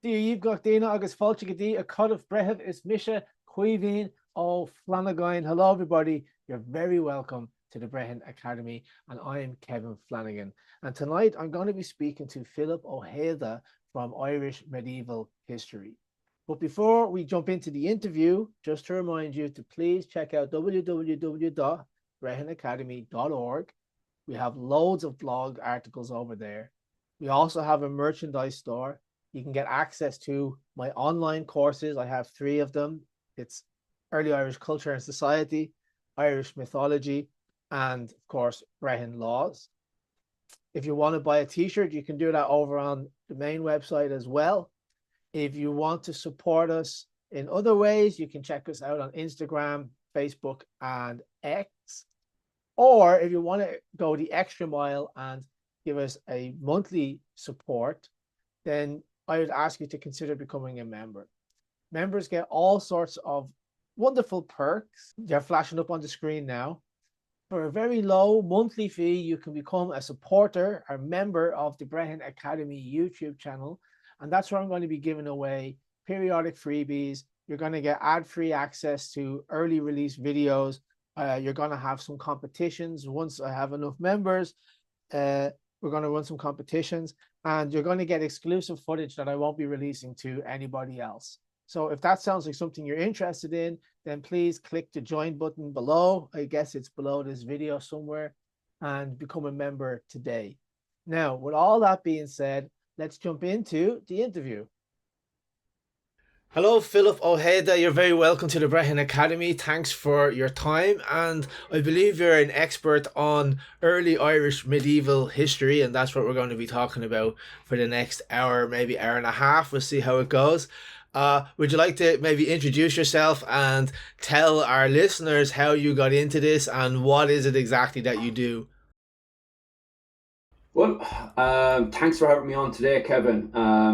Díomh agus fáilte a Codh Brehon is mise Ch𝗵𝗵𝗶𝘀 ó Flanagan. Hello, everybody. You're very welcome to the Brehon Academy, and I'm Kevin Flanagan. And tonight I'm going to be speaking to Philip Ó'hAodha from Irish Medieval History. But before we jump into the interview, just to remind you to please check out www.brehonacademy.org. We have loads of blog articles over there. We also have a merchandise store. You can get access to my online courses. I have 3 of them. It's Early Irish Culture and Society, Irish Mythology, and of course, Brehon Laws. If you want to buy a t-shirt, you can do that over on the main website as well. If you want to support us in other ways, you can check us out on Instagram, Facebook, and X. Or if you want to go the extra mile and give us a monthly support, then I would ask you to consider becoming a member. Members get all sorts of wonderful perks. They're flashing up on the screen now. For a very low monthly fee, you can become a supporter or member of the Brehon Academy YouTube channel. And that's where I'm going to be giving away periodic freebies. You're going to get ad-free access to early release videos. You're going to have some competitions. Once I have enough members, we're going to run some competitions, and you're going to get exclusive footage that I won't be releasing to anybody else. So if that sounds like something you're interested in, then please click the join button below. I guess it's below this video somewhere, and become a member today. Now, with all that being said, let's jump into the interview. Hello, Philip Ó'hAodha. You're very welcome to the Brehon Academy. Thanks for your time. And I believe you're an expert on early Irish medieval history, and that's what we're going to be talking about for the next hour, maybe hour and a half. We'll see how it goes. Would you like to maybe introduce yourself and tell our listeners how you got into this and what is it exactly that you do? Well, thanks for having me on today, Kevin.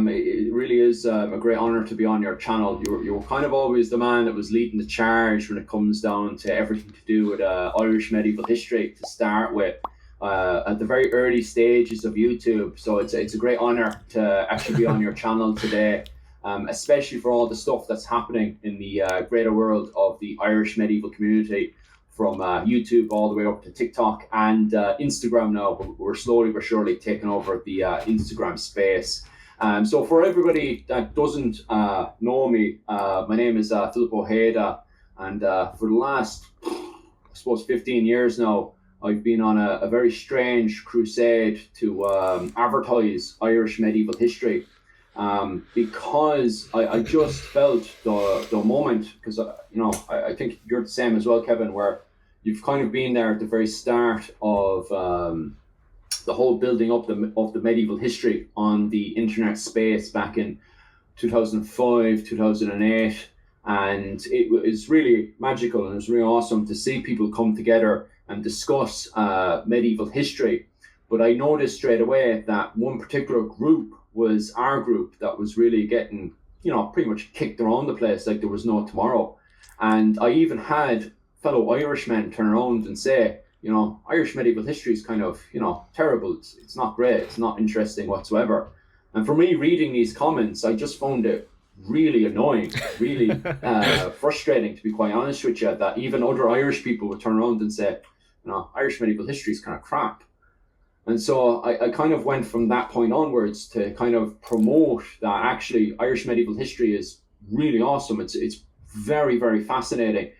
It really is a great honor to be on your channel. You were kind of always the man that was leading the charge when it comes down to everything to do with Irish medieval history to start with at the very early stages of YouTube. So it's a great honor to actually be on your channel today, especially for all the stuff that's happening in the greater world of the Irish medieval community, from YouTube all the way up to TikTok and Instagram now. We're slowly but surely taking over the Instagram space. So for everybody that doesn't know me, my name is Philip Ó'hAodha, and for the last, I suppose, 15 years now, I've been on a very strange crusade to advertise Irish medieval history, because I just felt the moment, because I think you're the same as well, Kevin, where you've kind of been there at the very start of the whole building up of the medieval history on the internet space back in 2005, 2008, and it was really magical, and it was really awesome to see people come together and discuss medieval history. But I noticed straight away that one particular group was our group that was really getting, pretty much kicked around the place like there was no tomorrow. And I even had fellow Irishmen turn around and say, Irish medieval history is kind of, terrible. It's not great. It's not interesting whatsoever. And for me, reading these comments, I just found it really annoying, really frustrating, to be quite honest with you, that even other Irish people would turn around and say, Irish medieval history is kind of crap. And so I kind of went from that point onwards to kind of promote that actually Irish medieval history is really awesome. It's very, very fascinating.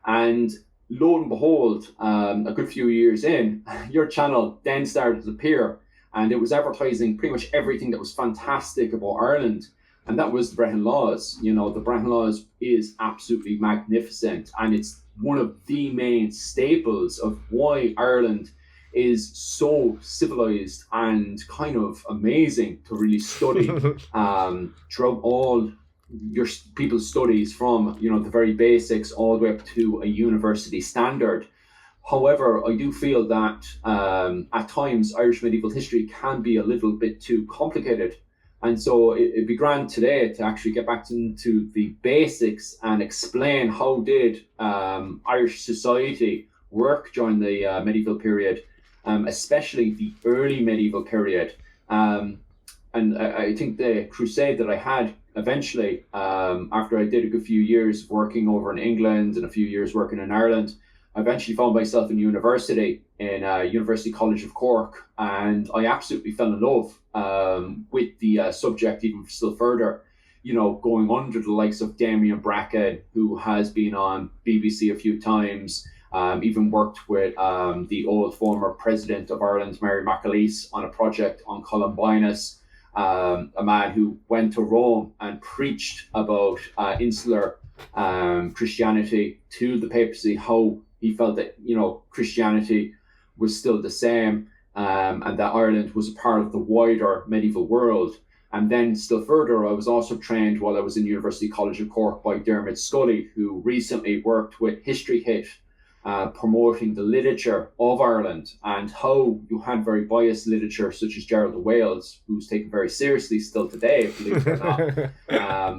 And lo and behold, a good few years in, your channel then started to appear, and it was advertising pretty much everything that was fantastic about Ireland. And that was the Brehon Laws. The Brehon Laws is absolutely magnificent, and it's one of the main staples of why Ireland is so civilized and kind of amazing to really study throughout all your people's studies, from the very basics all the way up to a university standard. However, I do feel that at times Irish medieval history can be a little bit too complicated, and so it'd be grand today to actually get back into the basics and explain how did Irish society work during the medieval period, especially the early medieval period. and I think the crusade that I had eventually, after I did a good few years working over in England and a few years working in Ireland, I eventually found myself in university in University College of Cork, and I absolutely fell in love with the subject even still further. You know, going under the likes of 𝗵𝗵𝗶𝘀, who has been on BBC a few times, even worked with the old former president of Ireland, 𝗰𝗵𝗵𝗀𝘀, on a project on 𝗁𝗵𝗶𝘀, a man who went to Rome and preached about insular Christianity to the papacy, how he felt that, you know, Christianity was still the same, and that Ireland was a part of the wider medieval world. And then still further, I was also trained while I was in University College of Cork by Dermot Scully, who recently worked with 𝗫𝗏𝗺, promoting the literature of Ireland, and how you had very biased literature such as 𝗽𝗲𝗿𝗀 Wales, who's taken very seriously still today, believe it or not,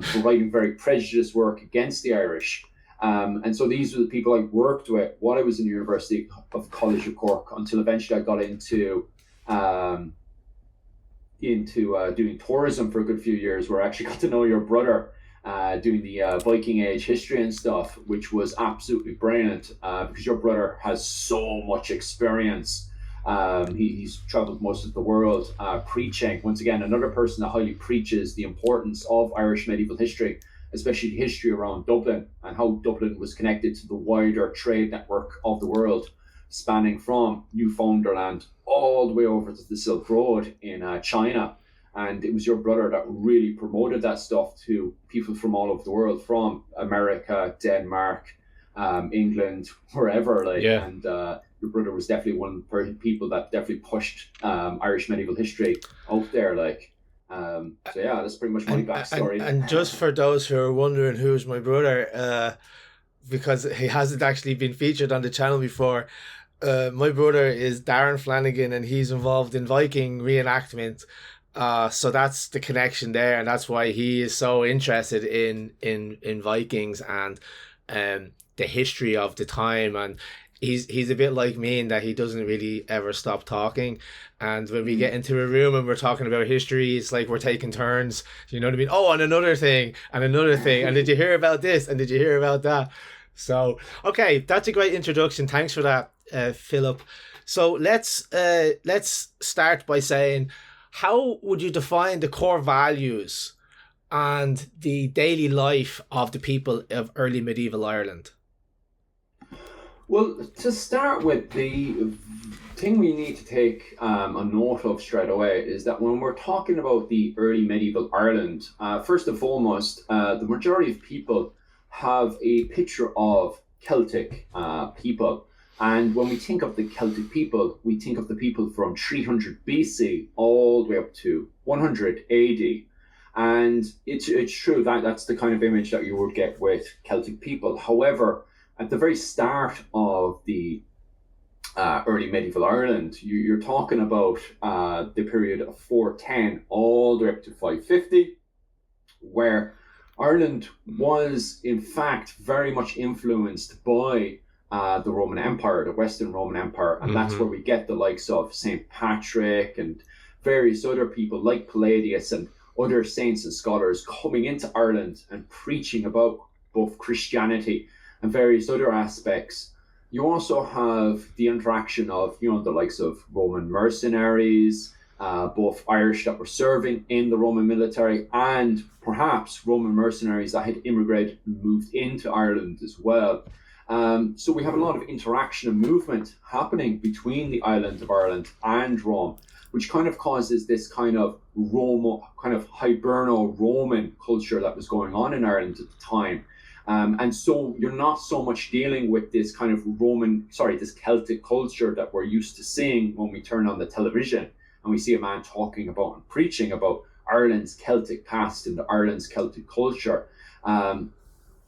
for writing very prejudiced work against the Irish. And so these were the people I worked with while I was in the University of College of Cork, until eventually I got into doing tourism for a good few years, where I actually got to know your brother, doing the Viking Age history and stuff, which was absolutely brilliant, because your brother has so much experience. He's traveled most of the world preaching. Once again, another person that highly preaches the importance of Irish medieval history, especially the history around Dublin and how Dublin was connected to the wider trade network of the world, spanning from Newfoundland all the way over to the Silk Road in China. And it was your brother that really promoted that stuff to people from all over the world, from America, Denmark, England, wherever. And your brother was definitely one of the people that definitely pushed Irish medieval history out there. So yeah, that's pretty much my backstory. And just for those who are wondering who's my brother, because he hasn't actually been featured on the channel before, my brother is Darren Flanagan, and he's involved in Viking reenactment. So that's the connection there, and that's why he is so interested in Vikings and the history of the time. And he's a bit like me in that he doesn't really ever stop talking. And when we get into a room and we're talking about history, it's like we're taking turns. You know what I mean? Oh, and another thing, and another thing. And did you hear about this? And did you hear about that? So, okay, that's a great introduction. Thanks for that, Philip. So let's start by saying, how would you define the core values and the daily life of the people of early medieval Ireland? Well, to start with, the thing we need to take a note of straight away is that when we're talking about the early medieval Ireland, first and foremost, the majority of people have a picture of Celtic people. And when we think of the Celtic people, we think of the people from 300 BC all the way up to 100 AD. And it's true that that's the kind of image that you would get with Celtic people. However, at the very start of the early medieval Ireland, you're talking about the period of 410 all the way up to 550, where Ireland was in fact very much influenced by the Roman Empire, the Western Roman Empire, and that's where we get the likes of St. Patrick and various other people like Palladius and other saints and scholars coming into Ireland and preaching about both Christianity and various other aspects. You also have the interaction of, you know, the likes of Roman mercenaries, both Irish that were serving in the Roman military, and perhaps Roman mercenaries that had immigrated and moved into Ireland as well. So we have a lot of interaction and movement happening between the island of Ireland and Rome, which kind of causes this kind of Hiberno-Roman culture that was going on in Ireland at the time. And so you're not so much dealing with this kind of this Celtic culture that we're used to seeing when we turn on the television and we see a man talking about and preaching about Ireland's Celtic past and Ireland's Celtic culture.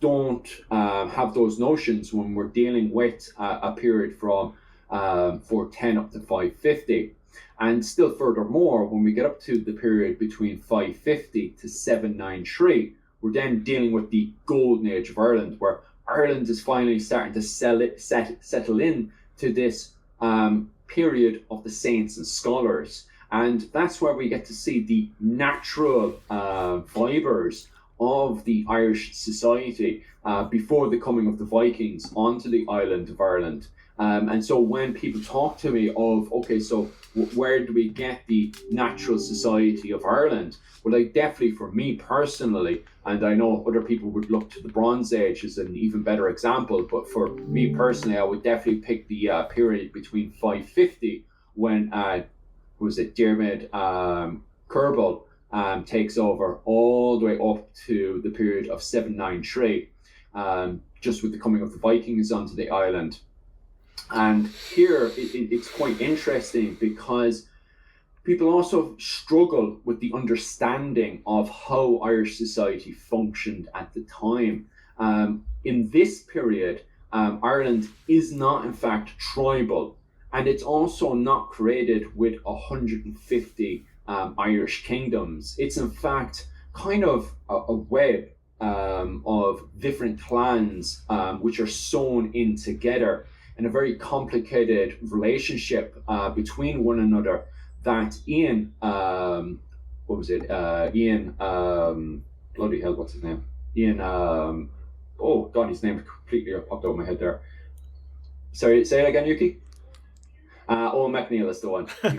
Don't have those notions when we're dealing with a period from 410 up to 550. And still furthermore, when we get up to the period between 550 to 793, we're then dealing with the golden age of Ireland, where Ireland is finally starting to settle in to this period of the saints and scholars. And that's where we get to see the natural fibres of the Irish society before the coming of the Vikings onto the island of Ireland. And so when people talk to me of, okay, so where do we get the natural society of Ireland? Well, like, definitely for me personally, and I know other people would look to the Bronze Age as an even better example, but for me personally, I would definitely pick the period between 550 when 𝗵𝗵𝗶𝘀 takes over, all the way up to the period of 793, just with the coming of the Vikings onto the island. And here it's quite interesting because people also struggle with the understanding of how Irish society functioned at the time. In this period, Ireland is not in fact tribal, and it's also not created with 150 Irish kingdoms. It's in fact kind of a web of different clans which are sewn in together in a very complicated relationship between one another that Ian, bloody hell, what's his name? Ian, oh God, his name completely popped out of my head there. Sorry, say it again, Yuki? Eoin MacNeill is the one. In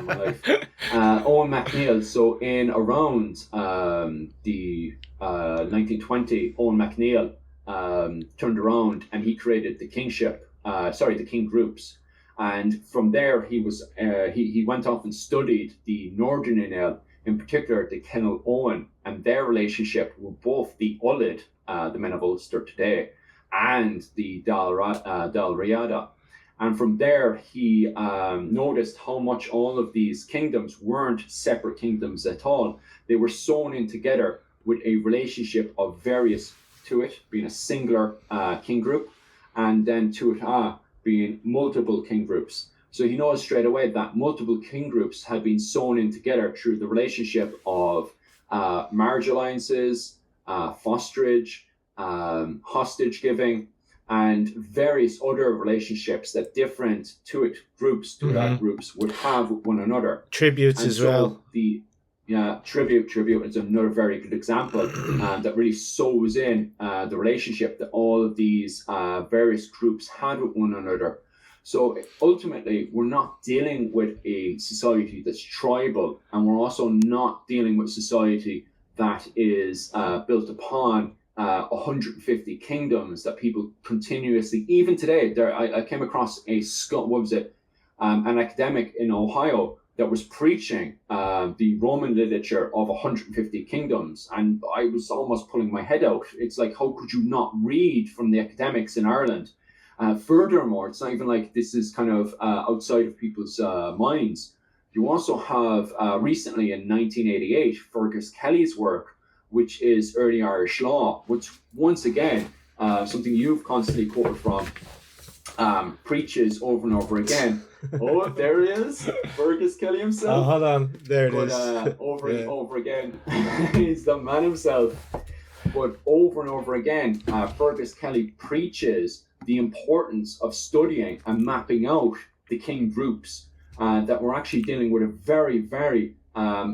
my life. Eoin MacNeill. So in around the 1920, Eoin MacNeill turned around and he created the the king groups. And from there, he went off and studied the Northern Inel, in particular the Kennel Owen, and their relationship with both the Ó'hAodha, the men of Ulster today, and the 𝗵𝗵𝗶𝘀. And from there, he noticed how much all of these kingdoms weren't separate kingdoms at all. They were sewn in together with a relationship of various tuat being a singular king group, and then Ó'hAodha being multiple king groups. So he knows straight away that multiple king groups had been sewn in together through the relationship of marriage alliances, fosterage, hostage giving, and various other relationships that different 𝗃 groups would have with one another. Tributes and as so well. Tribute is another very good example that really sews in the relationship that all of these various groups had with one another. So ultimately, we're not dealing with a society that's tribal, and we're also not dealing with a society that is built upon 150 kingdoms that people continuously, even today, I came across an academic in Ohio that was preaching the Roman literature of 150 kingdoms, and I was almost pulling my head out. It's like, how could you not read from the academics in Ireland? Furthermore, it's not even like this is kind of outside of people's minds. You also have recently in 1988, Fergus Kelly's work, which is Early Irish Law, which once again, something you've constantly quoted from, preaches over and over again. Oh, there he is, Fergus Kelly himself. Oh, hold on, there it is. Over and over again, he's the man himself. But over and over again, Fergus Kelly preaches the importance of studying and mapping out the king groups, that we're actually dealing with a very, very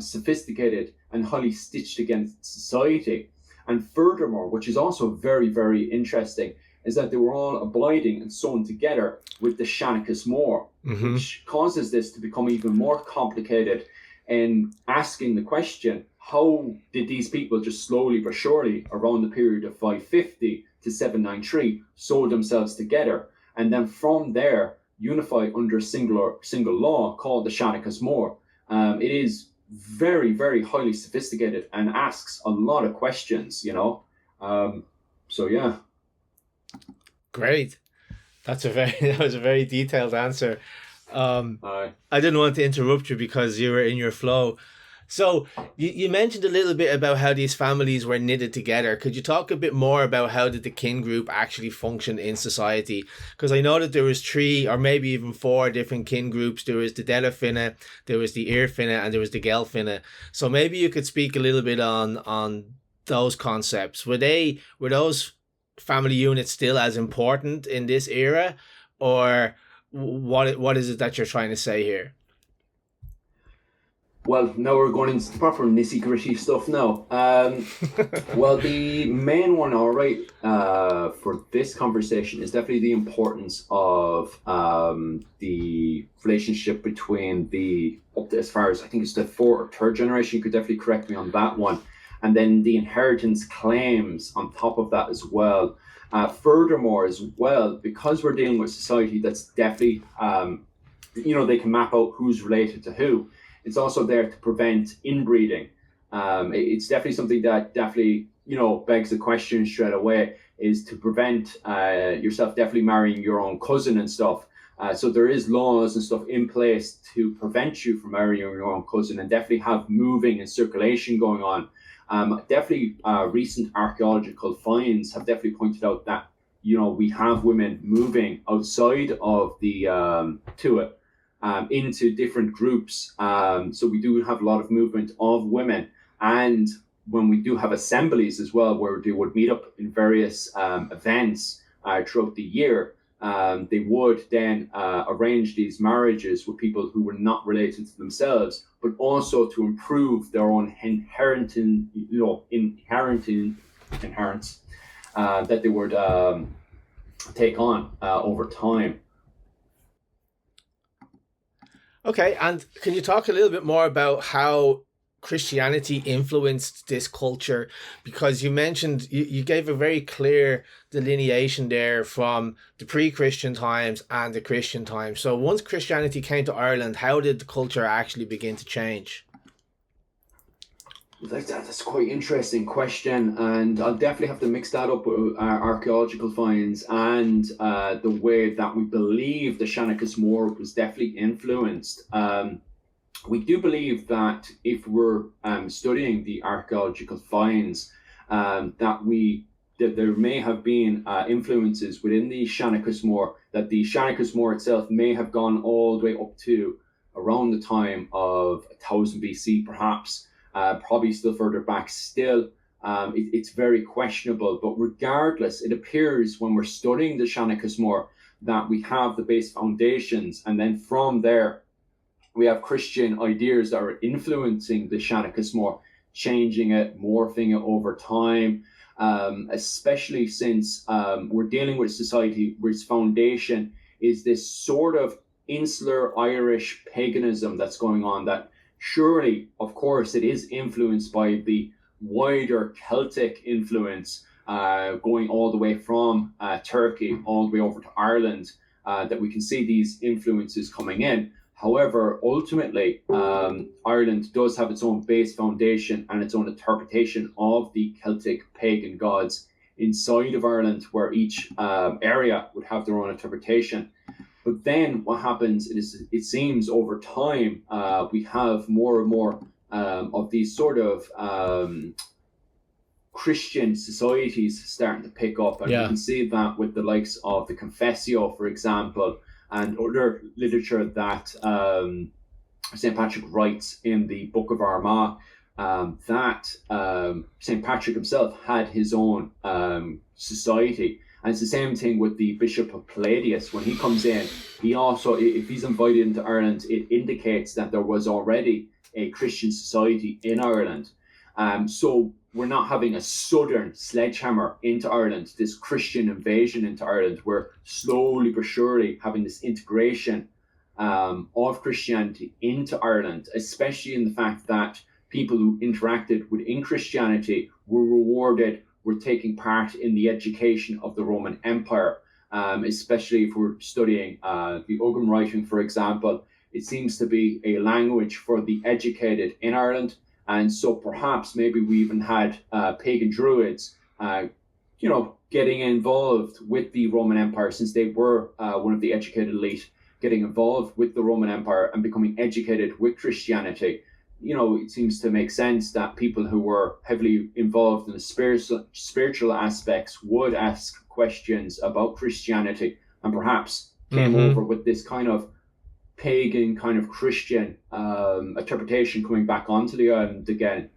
sophisticated and highly stitched against society. And furthermore, which is also very, very interesting, is that they were all abiding and sewn together with the 𝗵𝗵𝗶𝘀, which causes this to become even more complicated in asking the question, how did these people just slowly but surely around the period of 550 to 793 sew themselves together, and then from there unify under a single law called the 𝗵𝗵𝗶𝘀? It is very, very highly sophisticated and asks a lot of questions, so yeah. Great. That was a very detailed answer. I didn't want to interrupt you because you were in your flow. So you mentioned a little bit about how these families were knitted together. Could you talk a bit more about how did the kin group actually function in society? Because I know that there was 3 or maybe even 4 different kin groups. There was the 𝗃𝗏𝗃, there was the 𝗃𝗏𝗃, and there was the 𝗃𝗏𝗃. So maybe you could speak a little bit on those concepts. Were those family units still as important in this era, or what is it that you're trying to say here? Well, now we're going into the proper nitty-gritty stuff now. Well, the main one, all right, for this conversation is definitely the importance of the relationship between up to, as far as I think it's the fourth or third generation. You could definitely correct me on that one. And then the inheritance claims on top of that as well. Furthermore, as well, because we're dealing with society that's definitely, they can map out who's related to who. It's also there to prevent inbreeding. It's definitely something that definitely, begs the question straight away, is to prevent yourself definitely marrying your own cousin and stuff. So there is laws and stuff in place to prevent you from marrying your own cousin, and definitely have moving and circulation going on. Definitely recent archaeological finds have definitely pointed out that, we have women moving outside of the 𝗃 into different groups. So we do have a lot of movement of women. And when we do have assemblies as well, where they would meet up in various events throughout the year, they would then arrange these marriages with people who were not related to themselves, but also to improve their own inherent that they would take on over time. Okay, and can you talk a little bit more about how Christianity influenced this culture? Because you mentioned, you gave a very clear delineation there from the pre-Christian times and the Christian times. So once Christianity came to Ireland, how did the culture actually begin to change? That's quite an interesting question, and I'll definitely have to mix that up with archaeological finds and the way that we believe the 𝗁𝗵𝗃 was definitely influenced. We do believe that if we're studying the archaeological finds, that there may have been influences within the 𝗁𝗵𝗃, that the 𝗁𝗵𝗃 itself may have gone all the way up to around the time of 1000 BC, perhaps. Probably still further back still. It's very questionable, but regardless, it appears when we're studying the 𝗁𝗵𝗃 that we have the base foundations, and then from there we have Christian ideas that are influencing the 𝗁𝗵𝗃, changing it, morphing it over time, especially since we're dealing with society where its foundation is this sort of insular Irish paganism that's going on, that surely, of course, it is influenced by the wider Celtic influence going all the way from Turkey all the way over to Ireland, that we can see these influences coming in. However, ultimately, Ireland does have its own base foundation and its own interpretation of the Celtic pagan gods inside of Ireland, where each area would have their own interpretation. But then what happens is, it seems over time, we have more and more of these sort of Christian societies starting to pick up. And you can see that with the likes of the 𝗵𝗵𝗀, for example, and other literature that St. Patrick writes in the Book of Armagh, that St. Patrick himself had his own society. And it's the same thing with the Bishop of Palladius. When he comes in, he also, if he's invited into Ireland, it indicates that there was already a Christian society in Ireland. So we're not having a southern sledgehammer into Ireland, this Christian invasion into Ireland. We're slowly but surely having this integration of Christianity into Ireland, especially in the fact that people who interacted within Christianity were rewarded, were taking part in the education of the Roman Empire, especially if we're studying the Ogham writing, for example. It seems to be a language for the educated in Ireland. And so perhaps maybe we even had pagan druids, getting involved with the Roman Empire, since they were one of the educated elite, getting involved with the Roman Empire and becoming educated with Christianity. It seems to make sense that people who were heavily involved in the spiritual aspects would ask questions about Christianity, and perhaps came over with this kind of pagan, kind of Christian interpretation coming back onto the island again.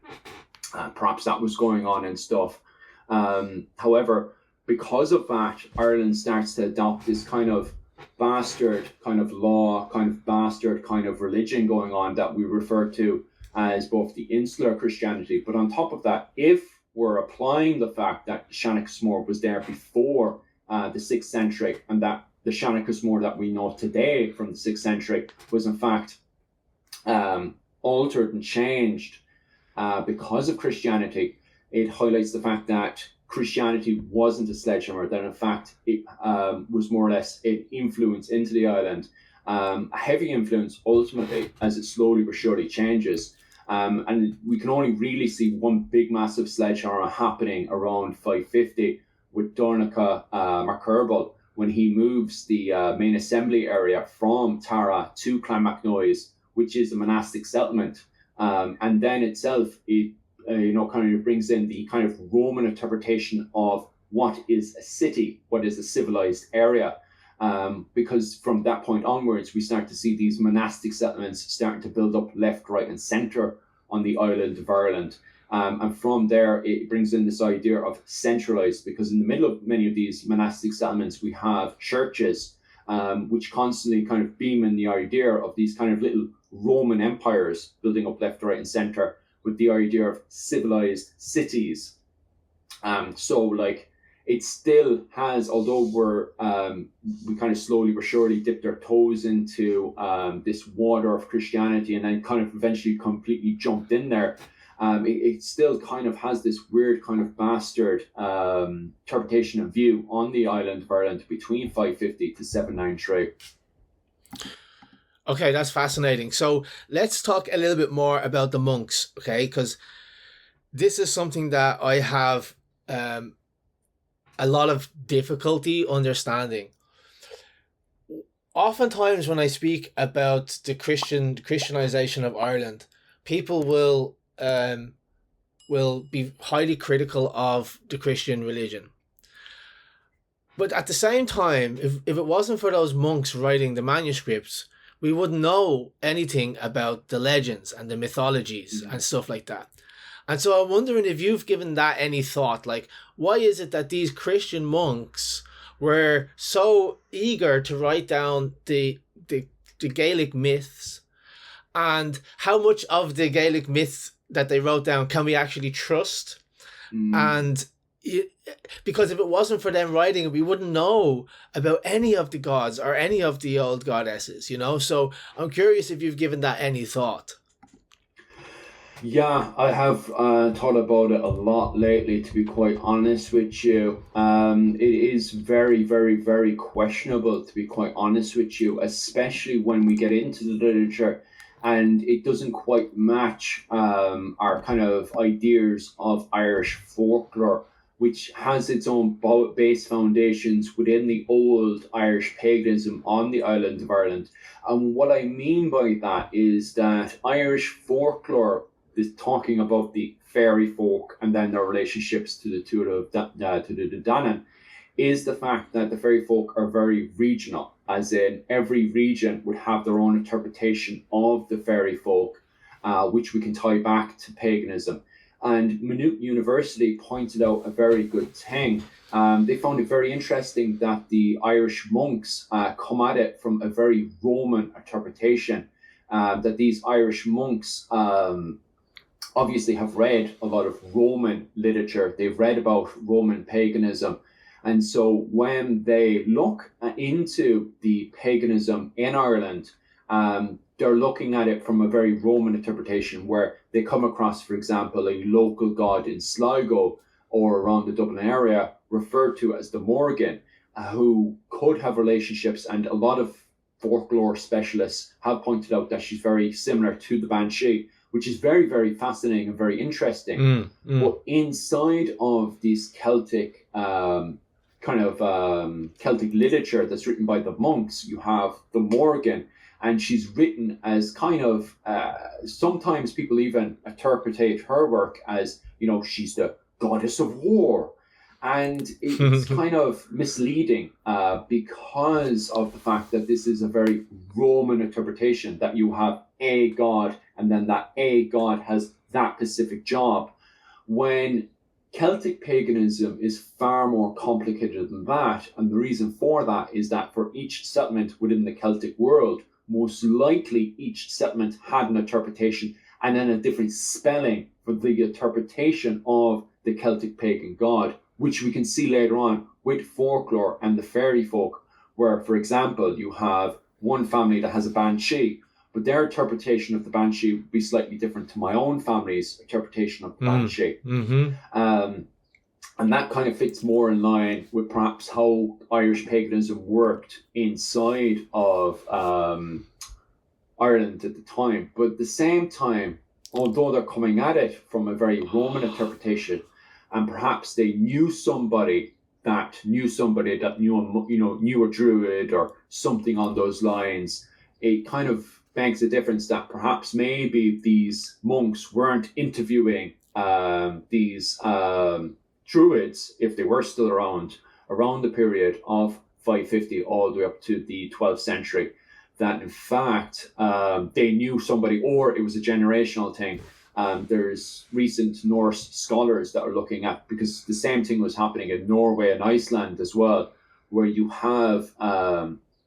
Perhaps that was going on and stuff. However, because of that, Ireland starts to adopt this kind of bastard kind of law, kind of bastard kind of religion going on that we refer to as both the insular Christianity, but on top of that, if we're applying the fact that 𝗁𝗃𝗃 was there before the 6th century, and that the 𝗁𝗃𝗃 that we know today from the 6th century was in fact altered and changed because of Christianity, it highlights the fact that Christianity wasn't a sledgehammer, that in fact it was more or less an influence into the island, a heavy influence ultimately as it slowly but surely changes. And we can only really see one big massive sledgehammer happening around 550 with 𝗺𝗺𝗺𝗀 when he moves the main assembly area from Tara to Clonmacnoise, which is a monastic settlement. And then itself, it kind of brings in the kind of Roman interpretation of what is a city, what is a civilized area. Because from that point onwards, we start to see these monastic settlements starting to build up left, right, and center on the island of Ireland. And from there, it brings in this idea of centralized, because in the middle of many of these monastic settlements, we have churches, which constantly kind of beam in the idea of these kind of little Roman empires building up left, right, and center, with the idea of civilized cities. So like it still has, although we kind of slowly but surely dipped our toes into this water of Christianity and then kind of eventually completely jumped in there, it still kind of has this weird kind of bastard interpretation and view on the island of Ireland between 550 to 793. Okay, that's fascinating. So let's talk a little bit more about the monks, okay? Because this is something that I have a lot of difficulty understanding. Oftentimes when I speak about the Christianization of Ireland, people will be highly critical of the Christian religion. But at the same time, if it wasn't for those monks writing the manuscripts, we wouldn't know anything about the legends and the mythologies and stuff like that. And so I'm wondering if you've given that any thought. Like, why is it that these Christian monks were so eager to write down the Gaelic myths, and how much of the Gaelic myths that they wrote down can we actually trust? And because if it wasn't for them writing it, we wouldn't know about any of the gods or any of the old goddesses, So I'm curious if you've given that any thought. Yeah, I have thought about it a lot lately, to be quite honest with you. It is very, very, very questionable, to be quite honest with you, especially when we get into the literature and it doesn't quite match our kind of ideas of Irish folklore, which has its own base foundations within the old Irish paganism on the island of Ireland. And what I mean by that is that Irish folklore is talking about the fairy folk and then their relationships to the Danann, is the fact that the fairy folk are very regional, as in every region would have their own interpretation of the fairy folk, which we can tie back to paganism. And Maynooth University pointed out a very good thing. They found it very interesting that the Irish monks come at it from a very Roman interpretation, that these Irish monks obviously have read a lot of Roman literature. They've read about Roman paganism. And so when they look into the paganism in Ireland, they're looking at it from a very Roman interpretation, where they come across, for example, a local god in Sligo or around the Dublin area referred to as the Morgan, who could have relationships. And a lot of folklore specialists have pointed out that she's very similar to the Banshee, which is very, very fascinating and very interesting. But inside of this Celtic Celtic literature that's written by the monks, you have the Morgan, and she's written as kind of, sometimes people even interpret her work as, she's the goddess of war. And it's kind of misleading because of the fact that this is a very Roman interpretation, that you have a god and then that a god has that specific job. When Celtic paganism is far more complicated than that. And the reason for that is that for each settlement within the Celtic world, most likely each settlement had an interpretation and then a different spelling for the interpretation of the Celtic pagan god, which we can see later on with folklore and the fairy folk, where, for example, you have one family that has a banshee, but their interpretation of the banshee would be slightly different to my own family's interpretation of the banshee. And that kind of fits more in line with perhaps how Irish paganism worked inside of Ireland at the time. But at the same time, although they're coming at it from a very Roman interpretation, and perhaps they knew somebody that knew a druid or something on those lines, it kind of makes a difference that perhaps maybe these monks weren't interviewing these druids, if they were still around the period of 550 all the way up to the 12th century, that in fact they knew somebody, or it was a generational thing. There's recent Norse scholars that are looking at, because the same thing was happening in Norway and Iceland as well, where you have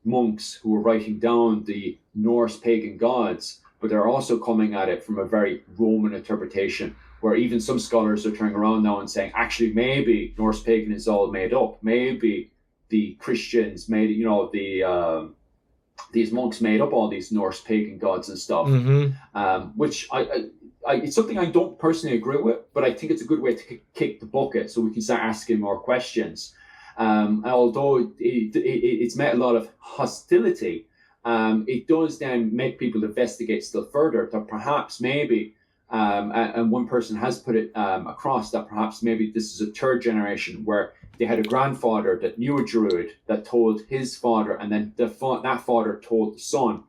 monks who are writing down the Norse pagan gods, but they're also coming at it from a very Roman interpretation, where even some scholars are turning around now and saying, actually, maybe Norse pagan is all made up. Maybe the Christians made, these monks made up all these Norse pagan gods and stuff, which it's something I don't personally agree with, but I think it's a good way to kick the bucket so we can start asking more questions. Although it's met a lot of hostility, it does then make people investigate still further, that perhaps maybe, and one person has put it across, that perhaps maybe this is a third generation where they had a grandfather that knew a druid that told his father, and then that father told the son,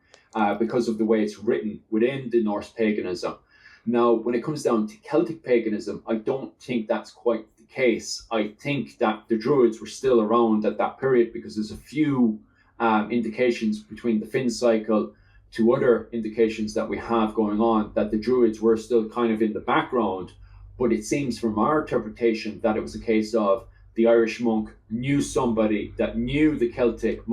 because of the way it's written within the Norse paganism. Now, when it comes down to Celtic paganism, I don't think that's quite the case. I think that the druids were still around at that period, because there's a few indications between the Finn cycle to other indications that we have going on that the druids were still kind of in the background. But it seems from our interpretation that it was a case of the Irish monk knew somebody that knew the Celtic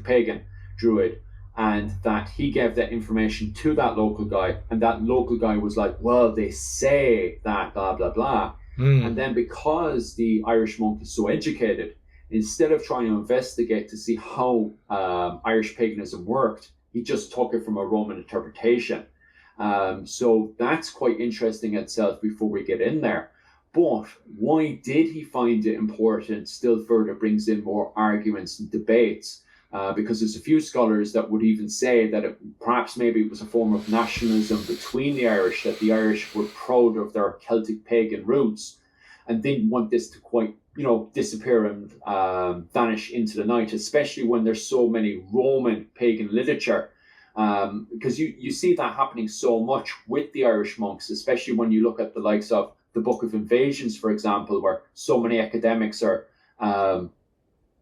pagan druid, and that he gave that information to that local guy, and that local guy was like, well, they say that blah blah blah. And then because the Irish monk is so educated, instead of trying to investigate to see how Irish paganism worked, he just took it from a Roman interpretation. So that's quite interesting itself before we get in there. But why did he find it important still further brings in more arguments and debates, because there's a few scholars that would even say that perhaps maybe it was a form of nationalism between the Irish, that the Irish were proud of their Celtic pagan roots and didn't want this to quite disappear and vanish into the night, especially when there's so many Roman pagan literature. Because you see that happening so much with the Irish monks, especially when you look at the likes of the Book of Invasions, for example, where so many academics are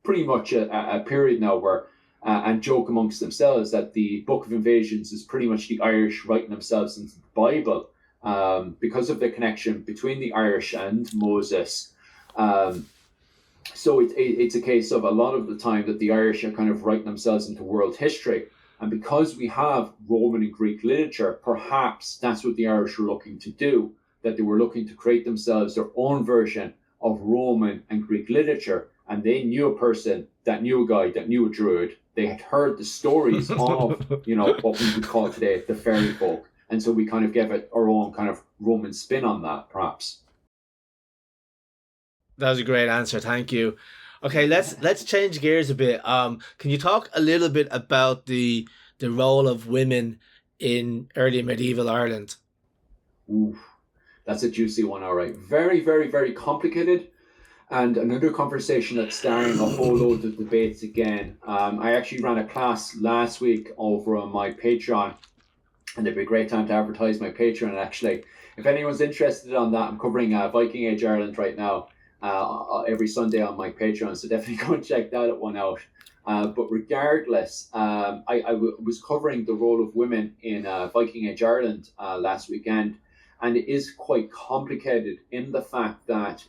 pretty much a period now where, and joke amongst themselves that the Book of Invasions is pretty much the Irish writing themselves into the Bible, because of the connection between the Irish and Moses. So it's a case of a lot of the time that the Irish are kind of writing themselves into world history. And because we have Roman and Greek literature, perhaps that's what the Irish were looking to do, that they were looking to create themselves their own version of Roman and Greek literature. And they knew a person that knew a guy that knew a druid. They had heard the stories of, what we would call today the fairy folk. And so we kind of gave it our own kind of Roman spin on that, perhaps. That was a great answer. Thank you. Okay, let's change gears a bit. Can you talk a little bit about the role of women in early medieval Ireland? Ooh, that's a juicy one, all right. Very, very, very complicated. And another conversation that's starting a whole load of debates again. I actually ran a class last week over on my Patreon, and it'd be a great time to advertise my Patreon, actually. If anyone's interested on that, I'm covering Viking Age Ireland right now, every Sunday on my Patreon, so definitely go and check that one out. But regardless, I was covering the role of women in Viking Age Ireland last weekend, and it is quite complicated in the fact that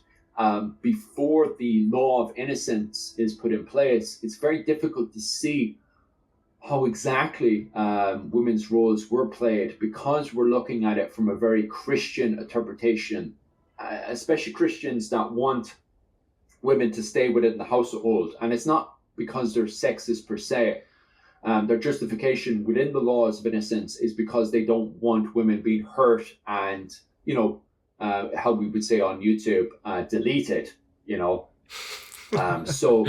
before the law of innocence is put in place, it's very difficult to see how exactly women's roles were played, because we're looking at it from a very Christian interpretation, especially Christians that want women to stay within the household. And it's not because they're sexist per se. Their justification within the laws of innocence is because they don't want women being hurt and, how we would say on YouTube, deleted, So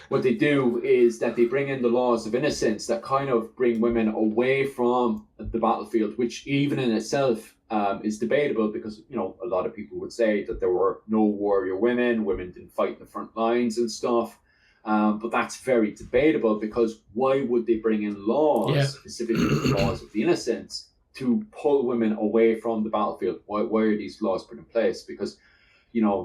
what they do is that they bring in the laws of innocence that kind of bring women away from the battlefield, which even in itself is debatable, because, a lot of people would say that there were no warrior women didn't fight in the front lines and stuff. But that's very debatable, because why would they bring in laws, specifically the laws of the innocents, to pull women away from the battlefield? Why are these laws put in place? Because,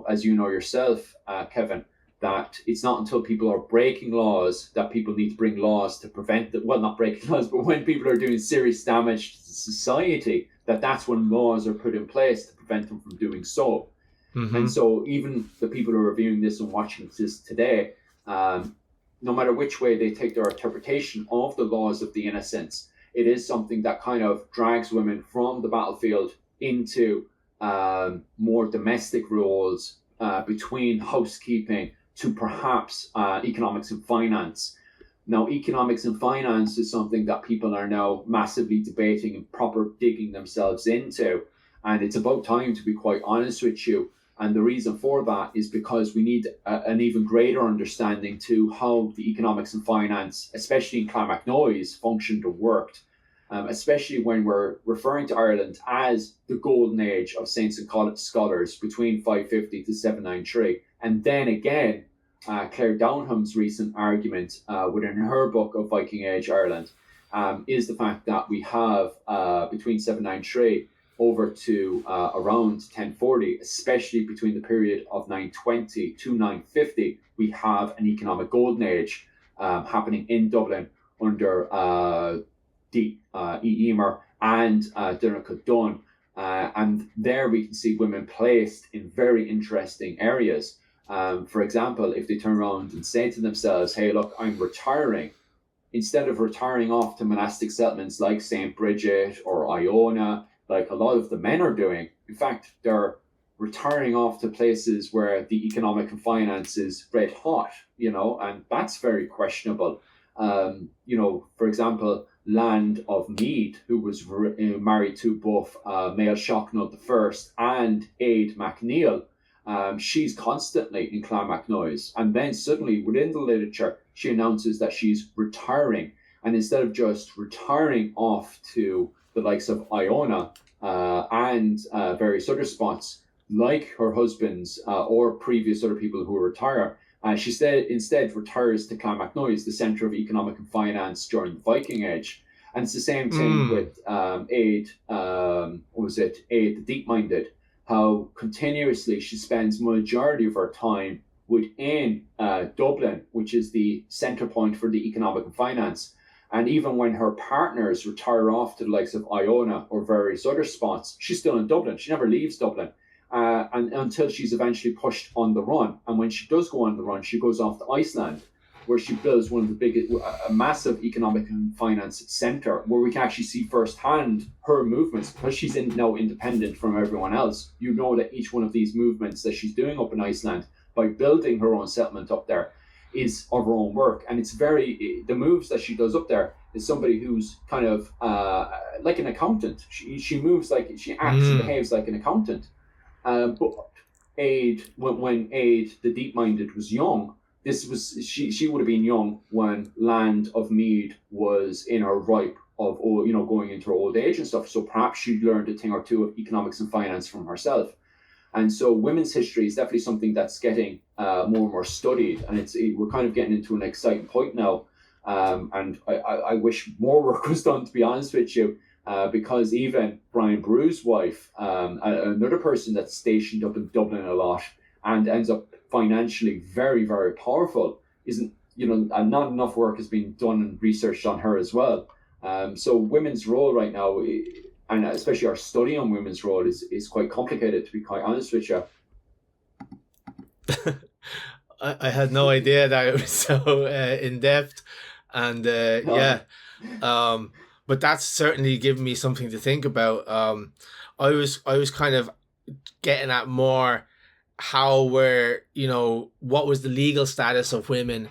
as you know yourself, Kevin, that it's not until people are breaking laws that people need to bring laws to prevent them. Well, not breaking laws, but when people are doing serious damage to society, that's when laws are put in place to prevent them from doing so. Mm-hmm. And so even the people who are reviewing this and watching this today, no matter which way they take their interpretation of the laws of the innocents, it is something that kind of drags women from the battlefield into more domestic roles, between housekeeping to perhaps economics and finance. Now, economics and finance is something that people are now massively debating and proper digging themselves into. And it's about time, to be quite honest with you. And the reason for that is because we need an even greater understanding to how the economics and finance, especially in Clonmacnoise, functioned or worked, especially when we're referring to Ireland as the golden age of saints and scholars between 550 to 793. And then again, Claire Downham's recent argument within her book of Viking Age Ireland is the fact that we have between 793 over to around 1040, especially between the period of 920 to 950, we have an economic golden age happening in Dublin under 𝗵𝗵𝗶𝘀 and Donncha Dunn. And there we can see women placed in very interesting areas. For example, if they turn around and say to themselves, hey, look, I'm retiring, instead of retiring off to monastic settlements like St. Bridget or Ó'hAodha, like a lot of the men are doing. In fact, they're retiring off to places where the economic and finance is red hot, and that's very questionable. For example, Land of Mead, who was married to both Máel Sechnaill I and 𝗵𝗵𝗶𝘀, she's constantly in Clonmacnoise. And then suddenly within the literature, she announces that she's retiring. And instead of just retiring off to the likes of Ó'hAodha and various other spots, like her husbands or previous other people who retire, she instead retires to Clonmacnoise, the centre of economic and finance during the Viking Age. And it's the same thing with 𝗵𝗵𝗶𝘀 the Deep-Minded, how continuously she spends majority of her time within Dublin, which is the centre point for the economic and finance. And even when her partners retire off to the likes of Ó'hAodha or various other spots, she's still in Dublin. She never leaves Dublin. And until she's eventually pushed on the run. And when she does go on the run, she goes off to Iceland, where she builds one of the biggest, a massive economic and finance centre, where we can actually see firsthand her movements, because she's now independent from everyone else. You know that each one of these movements that she's doing up in Iceland, by building her own settlement up there, is of her own work. And it's the moves that she does up there is somebody who's kind of like an accountant. She moves like, she acts and behaves like an accountant. But when 𝗵𝗵𝗶𝘀 the Deep-Minded was young, she would have been young when Land of Mead was in her ripe of going into her old age and stuff. So perhaps she learned a thing or two of economics and finance from herself. And so women's history is definitely something that's getting more and more studied, and we're kind of getting into an exciting point now. And I wish more work was done, to be honest with you. Because even Brian Brew's wife, another person that's stationed up in Dublin a lot and ends up financially very, very powerful, and not enough work has been done and researched on her as well. So women's role right now, and especially our study on women's role, is quite complicated, to be quite honest with you. I had no idea that it was so in depth, and yeah. But that's certainly given me something to think about. I was kind of getting at more how what was the legal status of women,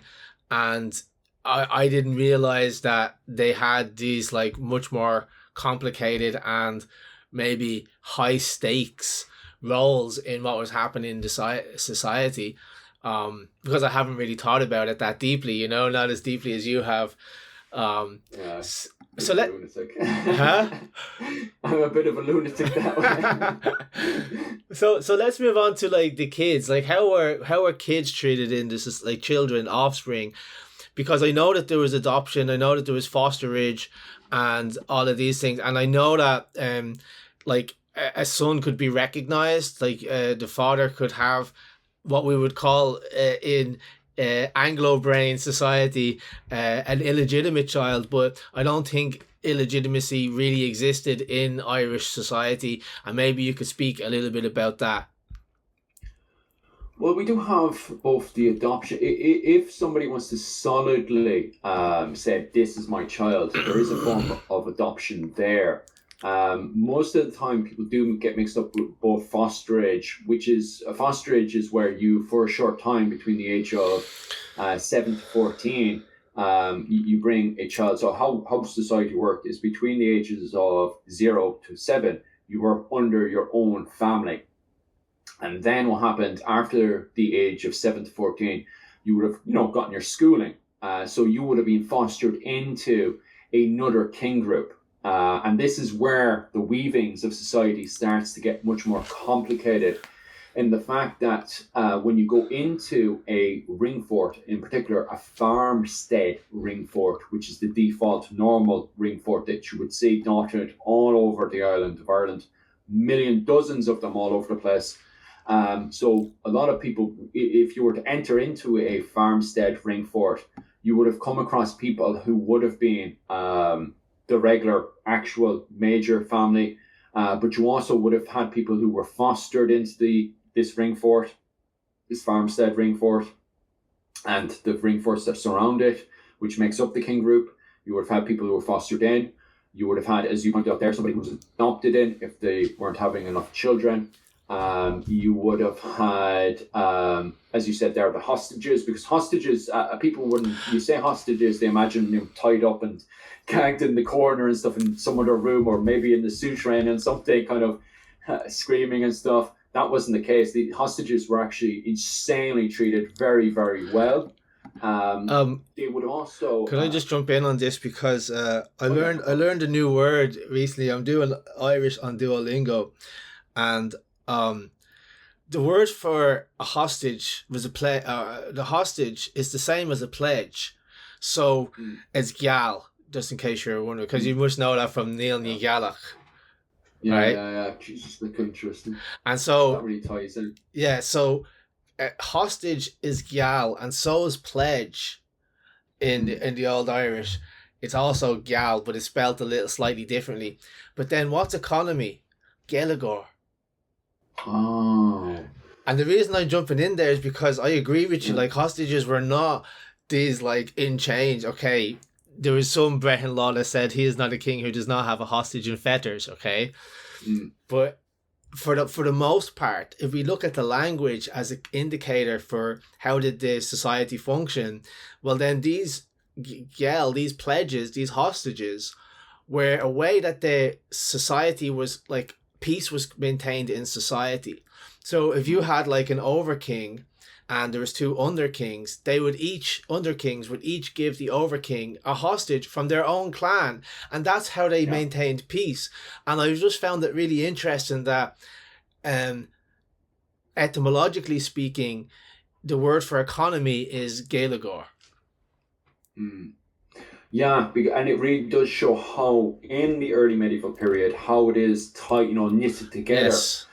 and I didn't realize that they had these like much more complicated and maybe high stakes roles in what was happening in the society. Because I haven't really thought about it that deeply, not as deeply as you have. Yeah. So let lunatic. Huh? I'm a bit of a lunatic that way. So let's move on to like the kids. Like how are kids treated in this, like children, offspring? Because I know that there was adoption, I know that there was fosterage and all of these things, and I know that like a son could be recognized, like the father could have what we would call in Anglo brain society an illegitimate child, but I don't think illegitimacy really existed in Irish society, and maybe you could speak a little bit about that. Well, we do have both the adoption. If somebody wants to solidly say, this is my child, there is a form of adoption there. Most of the time, people do get mixed up with both fosterage, which is where you, for a short time between the age of 7 to 14, you bring a child. So how society worked is between the ages of 0 to 7, you were under your own family. And then what happened after the age of 7 to 14, you would have, gotten your schooling. So you would have been fostered into another kin group. And this is where the weavings of society starts to get much more complicated, in the fact that when you go into a ring fort, in particular a farmstead ring fort, which is the default normal ring fort that you would see dotted all over the island of Ireland, dozens of them all over the place. So a lot of people, if you were to enter into a farmstead ring fort, you would have come across people who would have been the regular, actual major family, but you also would have had people who were fostered into this ring fort, this farmstead ring fort, and the ring forts that surround it, which makes up the king group. You would have had people who were fostered in. You would have had, as you pointed out there, somebody who was adopted in if they weren't having enough children. You would have had, as you said there, the hostages, because hostages, people wouldn't, you say hostages, they imagine them tied up and gagged in the corner and stuff in some other room, or maybe in the suzerain and something, kind of screaming and stuff. That wasn't the case. The hostages were actually insanely treated very, very well. They would also. Can I just jump in on this, because I learned a new word recently. I'm doing Irish on Duolingo, and the word for a hostage was the hostage is the same as a pledge. So it's gal, just in case you're wondering, because you must know that from Neil Ní Ghealach. Yeah, right? yeah. Jesus, that's interesting. And so That really ties in. yeah, so hostage is gal, and so is pledge in the old Irish. It's also gal, but it's spelled a little slightly differently. But then what's economy? Gaeilgeoir. Oh. And the reason I'm jumping in there is because I agree with you. Like, hostages were not these like in chains. Okay, there was some Brehon law that said he is not a king who does not have a hostage in fetters. Okay, but for the most part, if we look at the language as an indicator for how did the society function, well then these these pledges, these hostages, were a way that the society was like, peace was maintained in society. So if you had like an overking and there was two underkings, underkings would each give the overking a hostage from their own clan, and that's how they maintained peace. And I just found it really interesting that etymologically speaking, the word for economy is Gaeilgeoir. Yeah, and it really does show how in the early medieval period, how it is tight, knitted together. Yes.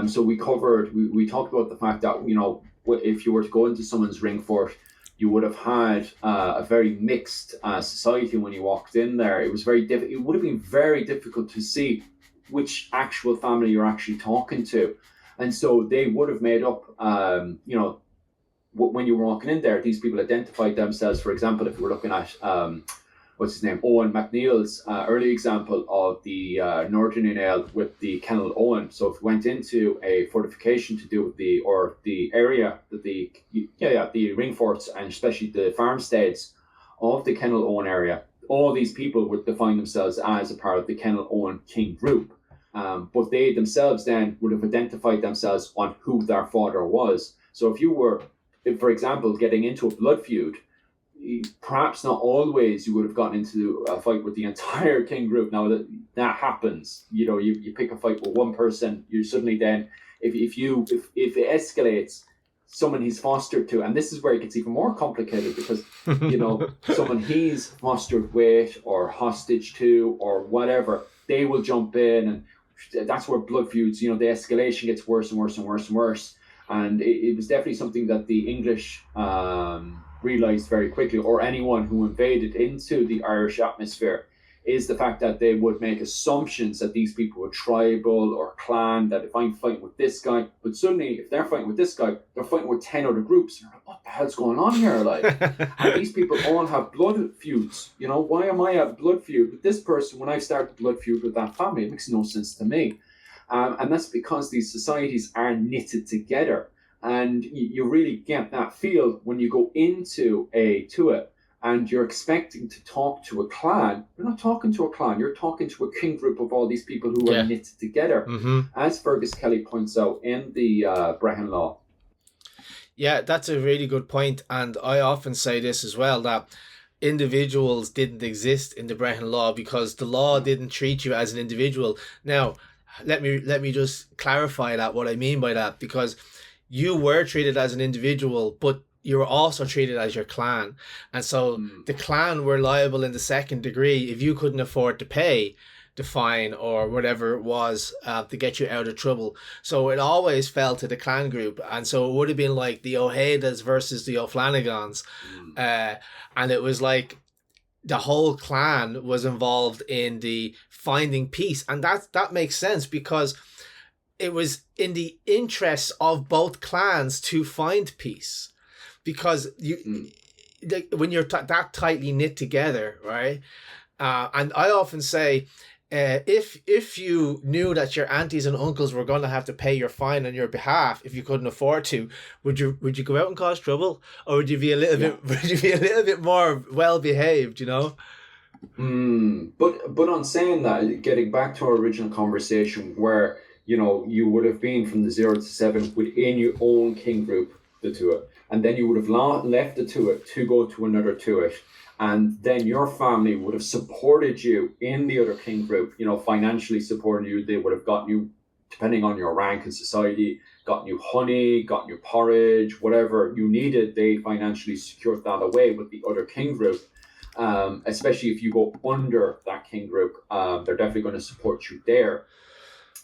So we talked about the fact that, if you were to go into someone's ring fort, you would have had a very mixed society when you walked in there. It was it would have been very difficult to see which actual family you're actually talking to. And so they would have made up, when you were walking in there, these people identified themselves. For example, if we were looking at 𝗃𝗵𝗵𝗀𝗀's early example of the Northern Ale with the Kennel Owen. So if we went into a fortification to do with the area that the ring forts and especially the farmsteads of the Kennel Owen area, all these people would define themselves as a part of the Kennel Owen king group. But they themselves then would have identified themselves on who their father was. So if you were, for example, getting into a blood feud, perhaps not always you would have gotten into a fight with the entire king group. Now that happens, you pick a fight with one person, you suddenly then, if it escalates, someone he's fostered to, and this is where it gets even more complicated because someone he's fostered with or hostage to or whatever, they will jump in, and that's where blood feuds, the escalation gets worse and worse and worse and worse. And it was definitely something that the English realized very quickly, or anyone who invaded into the Irish atmosphere, is the fact that they would make assumptions that these people were tribal or clan, that if I'm fighting with this guy, but suddenly if they're fighting with this guy, they're fighting with 10 other groups. You're like, what the hell's going on here? And these people all have blood feuds. Why am I at blood feud with this person when I start the blood feud with that family? It makes no sense to me. And that's because these societies are knitted together. And you really get that feel when you go into a 𝗃 and you're expecting to talk to a clan. You're not talking to a clan, you're talking to a king group of all these people who are knitted together, as Fergus Kelly points out in the Brehon law. Yeah, that's a really good point. And I often say this as well, that individuals didn't exist in the Brehon law because the law didn't treat you as an individual. Now, let me just clarify that, what I mean by that, because you were treated as an individual, but you were also treated as your clan. And so the clan were liable in the second degree if you couldn't afford to pay the fine or whatever it was to get you out of trouble. So it always fell to the clan group. And so it would have been like the Ó'hAodhas versus the O'Flanagans. And it was like the whole clan was involved in the finding peace. And that makes sense because it was in the interests of both clans to find peace, because when you're that tightly knit together, right? And I often say, if you knew that your aunties and uncles were going to have to pay your fine on your behalf if you couldn't afford to, would you go out and cause trouble, or would you be a little bit more well behaved? But on saying that, getting back to our original conversation, where you would have been from the 0 to 7 within your own king group, the 𝗃, and then you would have left the 𝗃 to go to another 𝗃, and then your family would have supported you in the other king group, financially supporting you. They would have gotten you, depending on your rank in society, gotten you honey, gotten you porridge, whatever you needed. They financially secured that away with the other king group. Especially if you go under that king group, they're definitely going to support you there.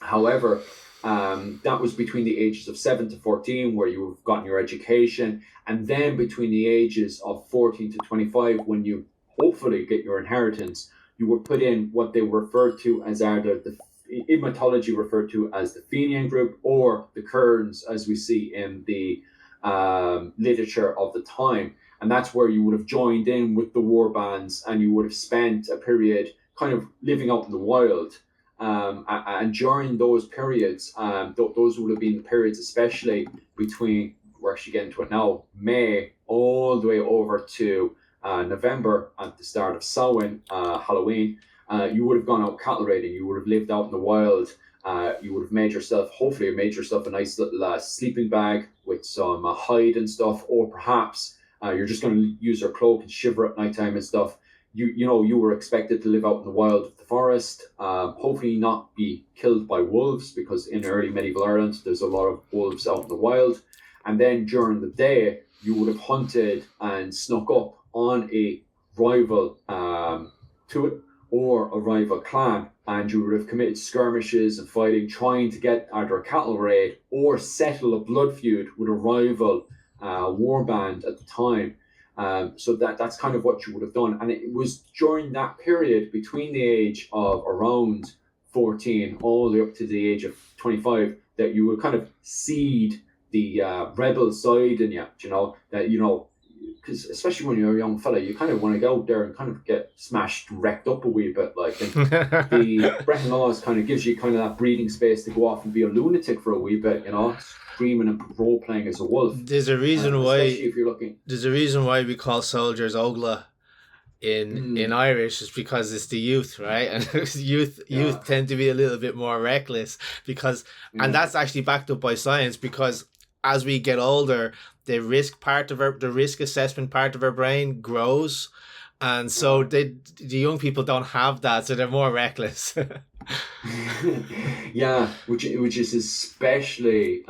However, that was between the ages of 7 to 14, where you've gotten your education, and then between the ages of 14 to 25, when you hopefully get your inheritance, you were put in what they referred to as either in mythology referred to as the Fenian group or the Cairns, as we see in the literature of the time. And that's where you would have joined in with the war bands, and you would have spent a period kind of living out in the wild. And during those periods, those would have been the periods, especially between, we're actually getting to it now, May all the way over to November at the start of Samhain, Halloween. You would have gone out cattle raiding, you would have lived out in the wild, you would have made yourself a nice little sleeping bag with some hide and stuff, or perhaps you're just going to use your cloak and shiver at nighttime and stuff. You were expected to live out in the wild of the forest, hopefully not be killed by wolves, because in early medieval Ireland there's a lot of wolves out in the wild. And then during the day you would have hunted and snuck up on a rival 𝗃 or a rival clan, and you would have committed skirmishes and fighting, trying to get either a cattle raid or settle a blood feud with a rival war band at the time. So that's kind of what you would have done. And it was during that period between the age of around 14 all the way up to the age of 25 that you would kind of seed the rebel side in you, that because especially when you're a young fella, you kind of want to go out there and kind of get smashed, wrecked up a wee bit. Like, and the Brehon laws kind of gives you kind of that breathing space to go off and be a lunatic for a wee bit, you know, screaming and role playing as a wolf. There's a reason why. Especially if you're looking. There's a reason why we call soldiers Ó'hAodha in Irish, is because it's the youth, right? And youth tend to be a little bit more reckless because, and that's actually backed up by science, because as we get older, the risk assessment part of our brain grows, and so the young people don't have that, so they're more reckless. Yeah, which is especially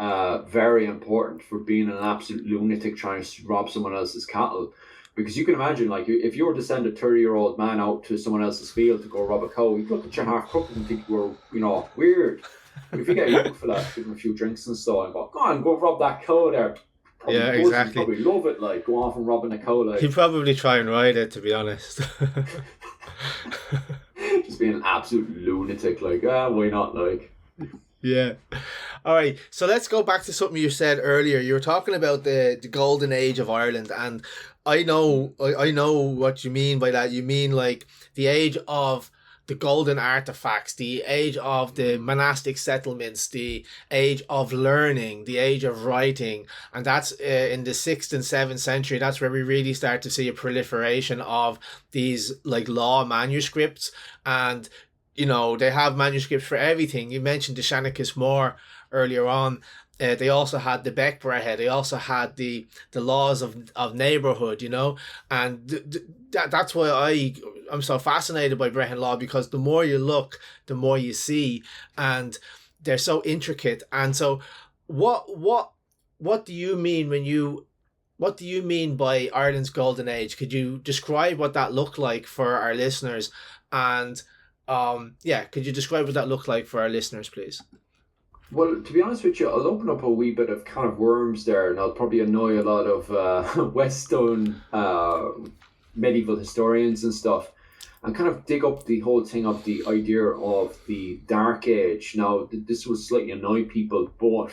very important for being an absolute lunatic trying to rob someone else's cattle. Because you can imagine, like, if you were to send a 30-year-old man out to someone else's field to go rob a cow, he'd look at you half crooked and think you were, you know, weird. But if you get a young fella, give him a few drinks and stuff, and go on, go rob that cow there. Probably yeah, exactly. He'd probably love it, like, go off and robbing a cow. Like. He'd probably try and ride it, to be honest. Just being an absolute lunatic, like, why not, like. Yeah. All right. So let's go back to something you said earlier. You were talking about the golden age of Ireland, and I know what you mean by that. You mean like the age of the golden artifacts, the age of the monastic settlements, the age of learning, the age of writing. And that's in the 6th and 7th century. That's where we really start to see a proliferation of these like law manuscripts. And you know, they have manuscripts for everything. You mentioned the 𝗁𝗵𝗶𝘀 earlier on. They also had the 𝗵𝗵𝗺𝗀. They also had the laws of neighborhood, you know. And that's why I'm so fascinated by Brehon law, because the more you look, the more you see. And they're so intricate. And so what do you mean what do you mean by Ireland's golden age? Could you describe what that looked like for our listeners? And could you describe what that looked like for our listeners, please? Well, to be honest with you, I'll open up a wee bit of kind of worms there, and I'll probably annoy a lot of Western medieval historians and stuff, and kind of dig up the whole thing of the idea of the Dark Age. Now, this will slightly annoy people, but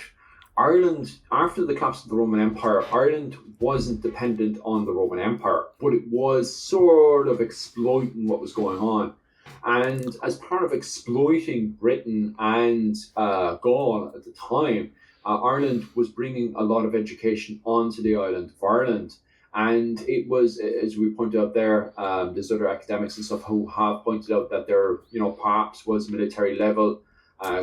Ireland, after the collapse of the Roman Empire, Ireland wasn't dependent on the Roman Empire, but it was sort of exploiting what was going on. And as part of exploiting Britain and Gaul at the time, Ireland was bringing a lot of education onto the island of Ireland. And it was, as we pointed out there, there's other academics and stuff who have pointed out that there, you know, perhaps was military level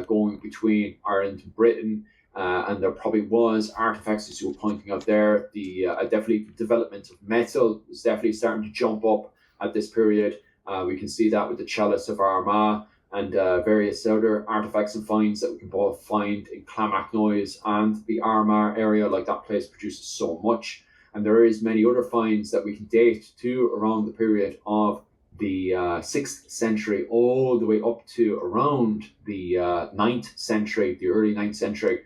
going between Ireland and Britain. And there probably was artifacts, as you were pointing out there. The definitely development of metal was definitely starting to jump up at this period. We can see that with the chalice of Armagh and various other artifacts and finds that we can both find in Clonmacnoise and the Armagh area. Like, that place produces so much. And there is many other finds that we can date to around the period of the 6th century all the way up to around the 9th century, the early 9th century,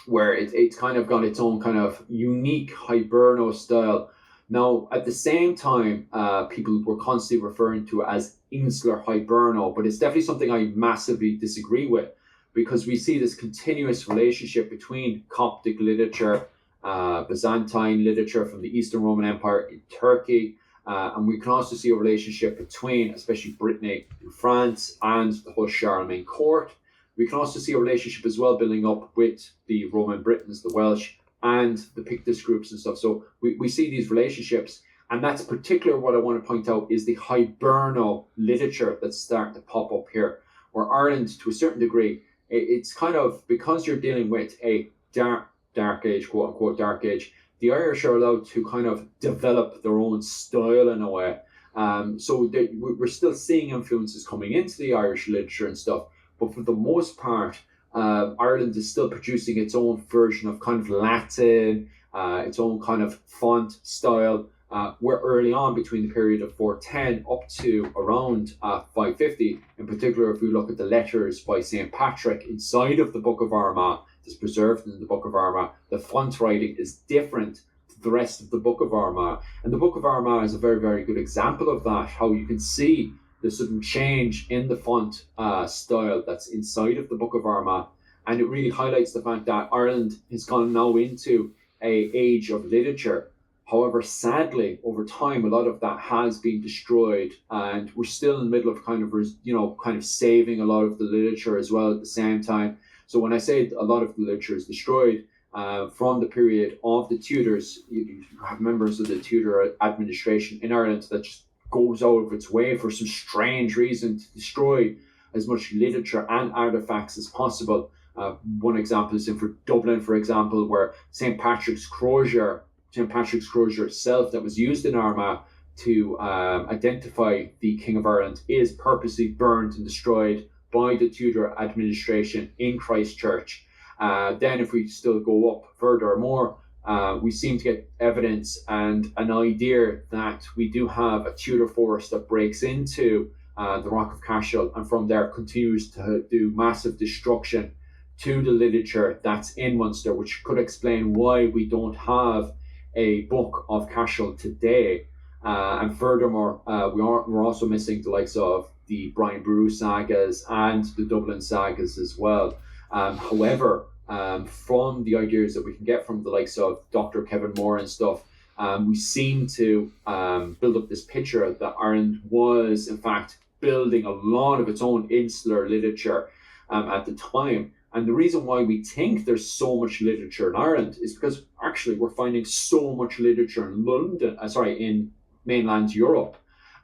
where it's kind of got its own kind of unique Hiberno style. Now, at the same time, people were constantly referring to it as Insular Hiberno, but it's definitely something I massively disagree with, because we see this continuous relationship between Coptic literature, Byzantine literature from the Eastern Roman Empire in Turkey, and we can also see a relationship between, especially Brittany in France, and the whole Charlemagne court. We can also see a relationship as well building up with the Roman Britons, the Welsh, and the Pictus groups and stuff. So we see these relationships, and that's particular what I want to point out is the Hiberno literature that's starting to pop up here, where Ireland, to a certain degree, it's kind of, because you're dealing with a dark age, quote unquote dark age, the Irish are allowed to kind of develop their own style in a way. So we're still seeing influences coming into the Irish literature and stuff, but for the most part, Ireland is still producing its own version of kind of Latin, its own kind of font style. We're early on between the period of 410 up to around 550. In particular, if we look at the letters by St. Patrick inside of the Book of Armagh, that's preserved in the Book of Armagh, the font writing is different to the rest of the Book of Armagh. And the Book of Armagh is a very, very good example of that, how you can see the sudden change in the font style that's inside of the Book of Armagh. And it really highlights the fact that Ireland has gone now into a age of literature. However, sadly, over time, a lot of that has been destroyed, and we're still in the middle of kind of saving a lot of the literature as well at the same time. So when I say a lot of the literature is destroyed, from the period of the Tudors, you have members of the Tudor administration in Ireland that just goes out of its way for some strange reason to destroy as much literature and artifacts as possible. One example is in for Dublin, for example, where St. Patrick's crozier itself that was used in Armagh to identify the King of Ireland is purposely burned and destroyed by the Tudor administration in Christchurch. Then if we still go up further or more, we seem to get evidence and an idea that we do have a Tudor force that breaks into the Rock of Cashel, and from there continues to do massive destruction to the literature that's in Munster, which could explain why we don't have a book of Cashel today. And furthermore, we're also missing the likes of the Brian Boru sagas and the Dublin sagas as well. However, from the ideas that we can get from the likes of Dr. Kevin Moore and stuff, we seem to build up this picture that Ireland was, in fact, building a lot of its own insular literature at the time. And the reason why we think there's so much literature in Ireland is because actually we're finding so much literature in in mainland Europe.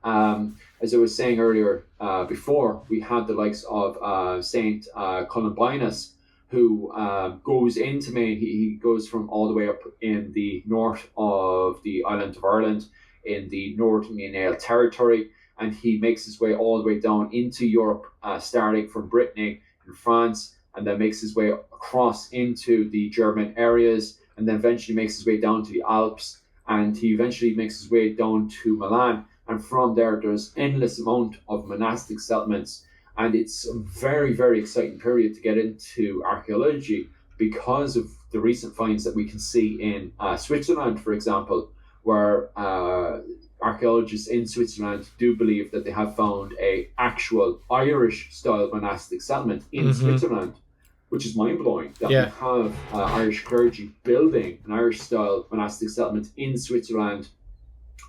As I was saying earlier, before, we had the likes of Saint Columbanus, who goes into Maine. He goes from all the way up in the north of the island of Ireland, in the Northern Nail territory, and he makes his way all the way down into Europe, starting from Brittany in France, and then makes his way across into the German areas, and then eventually makes his way down to the Alps, and he eventually makes his way down to Milan. And from there, there's endless amount of monastic settlements. And it's a very, very exciting period to get into archaeology because of the recent finds that we can see in Switzerland, for example, where archaeologists in Switzerland do believe that they have found a actual Irish-style monastic settlement in Switzerland, which is mind-blowing that we have Irish clergy building an Irish-style monastic settlement in Switzerland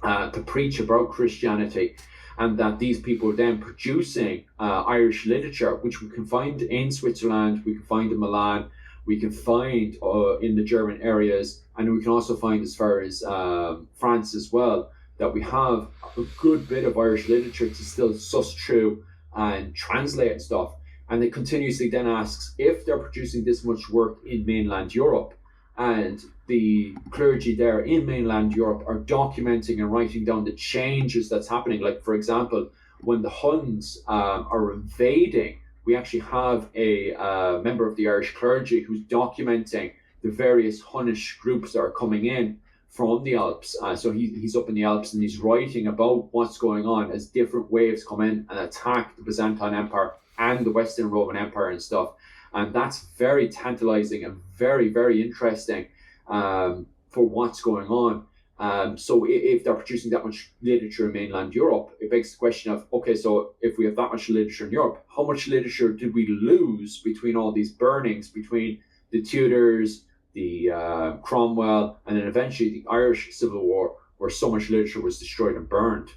to preach about Christianity, and that these people are then producing Irish literature, which we can find in Switzerland, we can find in Milan, we can find in the German areas, and we can also find as far as France as well, that we have a good bit of Irish literature to still suss through and translate and stuff. And it continuously then asks, if they're producing this much work in mainland Europe, and the clergy there in mainland Europe are documenting and writing down the changes that's happening. Like, for example, when the Huns are invading, we actually have a member of the Irish clergy who's documenting the various Hunnish groups that are coming in from the Alps. So he's up in the Alps and he's writing about what's going on as different waves come in and attack the Byzantine Empire and the Western Roman Empire and stuff. And that's very tantalizing and very, very interesting for what's going on. So if they're producing that much literature in mainland Europe, it begs the question of, okay, so if we have that much literature in Europe, how much literature did we lose between all these burnings, between the Tudors, the Cromwell, and then eventually the Irish Civil War, where so much literature was destroyed and burned?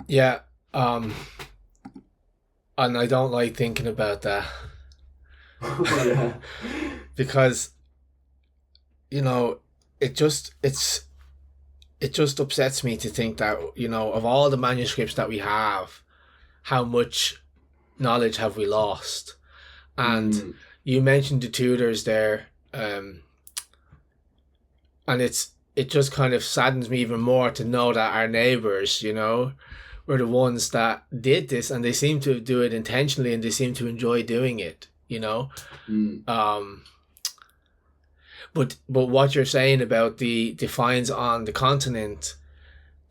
Yeah. And I don't like thinking about that. Yeah. Because, you know, it just upsets me to think that, you know, of all the manuscripts that we have, how much knowledge have we lost? And you mentioned the Tudors there, and it just kind of saddens me even more to know that our neighbors, you know, were the ones that did this, and they seem to do it intentionally, and they seem to enjoy doing it, you know. But what you're saying about the finds on the continent,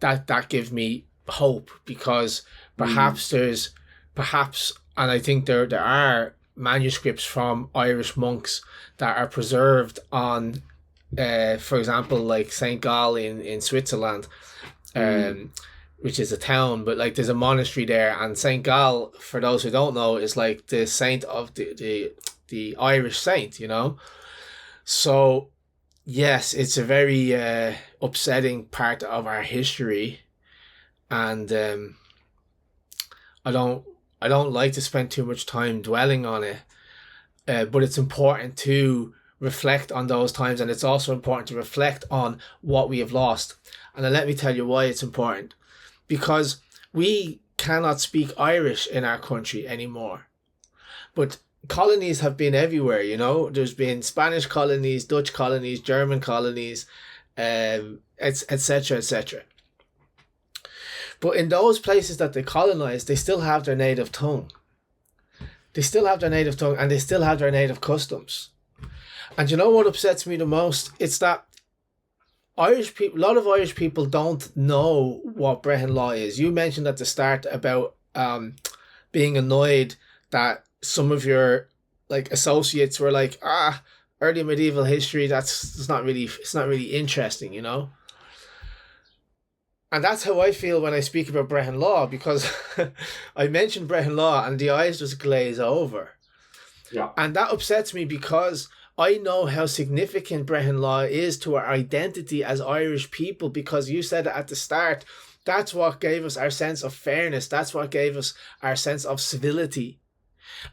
that gives me hope, because perhaps and I think there are manuscripts from Irish monks that are preserved on, for example, like St. Gall in Switzerland, which is a town, but like there's a monastery there, and Saint Gall, for those who don't know, is like the saint of the Irish saint, you know. So yes, it's a very upsetting part of our history, and I don't like to spend too much time dwelling on it, but it's important to reflect on those times, and it's also important to reflect on what we have lost. And then let me tell you why it's important. Because we cannot speak Irish in our country anymore. But colonies have been everywhere, you know. There's been Spanish colonies, Dutch colonies, German colonies, etc., etc. But in those places that they colonized, they still have their native tongue. They still have their native tongue, and they still have their native customs. And you know what upsets me the most? It's that Irish people, a lot of Irish people don't know what Brehon law is. You mentioned at the start about being annoyed that some of your like associates were like, early medieval history, it's not really interesting, you know. And that's how I feel when I speak about Brehon law, because I mentioned Brehon law and the eyes just glaze over. Yeah. And that upsets me because I know how significant Brehon law is to our identity as Irish people, because you said it at the start, that's what gave us our sense of fairness. That's what gave us our sense of civility.